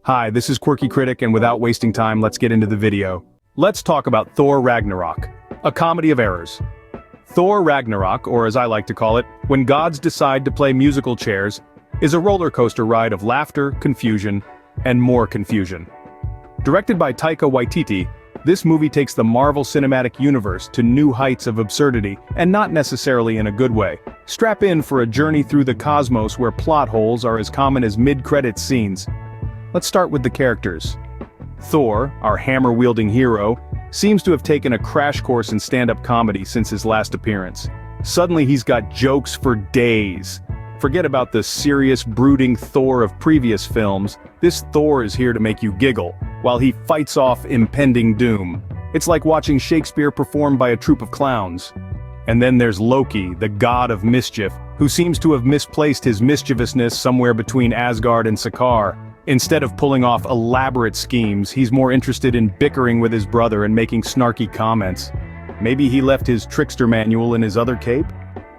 Hi, this is Quirky Critic, and without wasting time, let's get into the video. Let's talk about Thor Ragnarok, a comedy of errors. Thor Ragnarok, or as I like to call it, when gods decide to play musical chairs, is a roller coaster ride of laughter, confusion, and more confusion. Directed by Taika Waititi, this movie takes the Marvel Cinematic Universe to new heights of absurdity, and not necessarily in a good way. Strap in for a journey through the cosmos where plot holes are as common as mid-credits scenes. Let's start with the characters. Thor, our hammer-wielding hero, seems to have taken a crash course in stand-up comedy since his last appearance. Suddenly he's got jokes for days. Forget about the serious, brooding Thor of previous films. This Thor is here to make you giggle, while he fights off impending doom. It's like watching Shakespeare performed by a troupe of clowns. And then there's Loki, the god of mischief, who seems to have misplaced his mischievousness somewhere between Asgard and Sakaar. Instead of pulling off elaborate schemes, he's more interested in bickering with his brother and making snarky comments. Maybe he left his trickster manual in his other cape?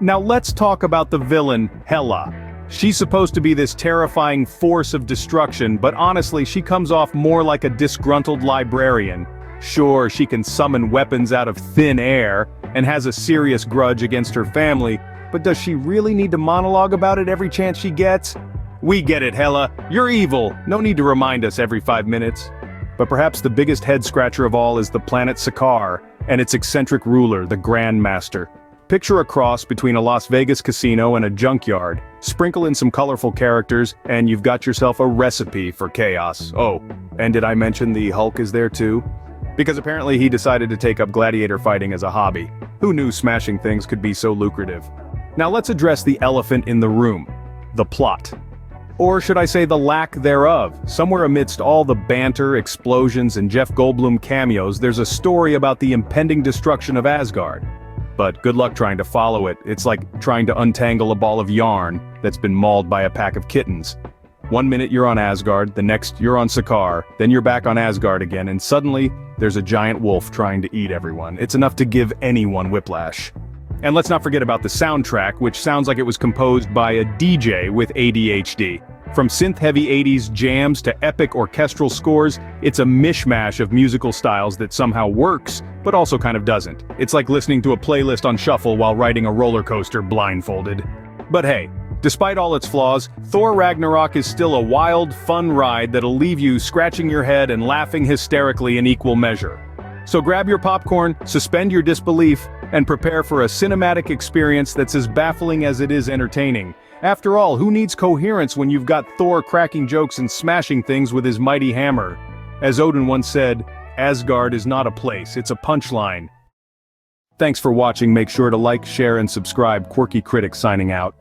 Now let's talk about the villain, Hela. She's supposed to be this terrifying force of destruction, but honestly she comes off more like a disgruntled librarian. Sure, she can summon weapons out of thin air, and has a serious grudge against her family, but does she really need to monologue about it every chance she gets? We get it, Hela, you're evil, no need to remind us every 5 minutes. But perhaps the biggest head-scratcher of all is the planet Sakaar, and its eccentric ruler, the Grandmaster. Picture a cross between a Las Vegas casino and a junkyard, sprinkle in some colorful characters, and you've got yourself a recipe for chaos. Oh, and did I mention the Hulk is there too? Because apparently he decided to take up gladiator fighting as a hobby. Who knew smashing things could be so lucrative? Now let's address the elephant in the room, the plot. Or should I say the lack thereof? Somewhere amidst all the banter, explosions, and Jeff Goldblum cameos, there's a story about the impending destruction of Asgard. But good luck trying to follow it. It's like trying to untangle a ball of yarn that's been mauled by a pack of kittens. 1 minute you're on Asgard, the next you're on Sakaar, then you're back on Asgard again, and suddenly, there's a giant wolf trying to eat everyone. It's enough to give anyone whiplash. And let's not forget about the soundtrack, which sounds like it was composed by a DJ with ADHD. From synth-heavy 80s jams to epic orchestral scores, it's a mishmash of musical styles that somehow works, but also kind of doesn't. It's like listening to a playlist on shuffle while riding a roller coaster blindfolded. But hey, despite all its flaws, Thor Ragnarok is still a wild, fun ride that'll leave you scratching your head and laughing hysterically in equal measure. So grab your popcorn, suspend your disbelief, and prepare for a cinematic experience that's as baffling as it is entertaining. After all, who needs coherence when you've got Thor cracking jokes and smashing things with his mighty hammer? As Odin once said, Asgard is not a place, it's a punchline. Thanks for watching, make sure to like, share, and subscribe. Quirky Critic signing out.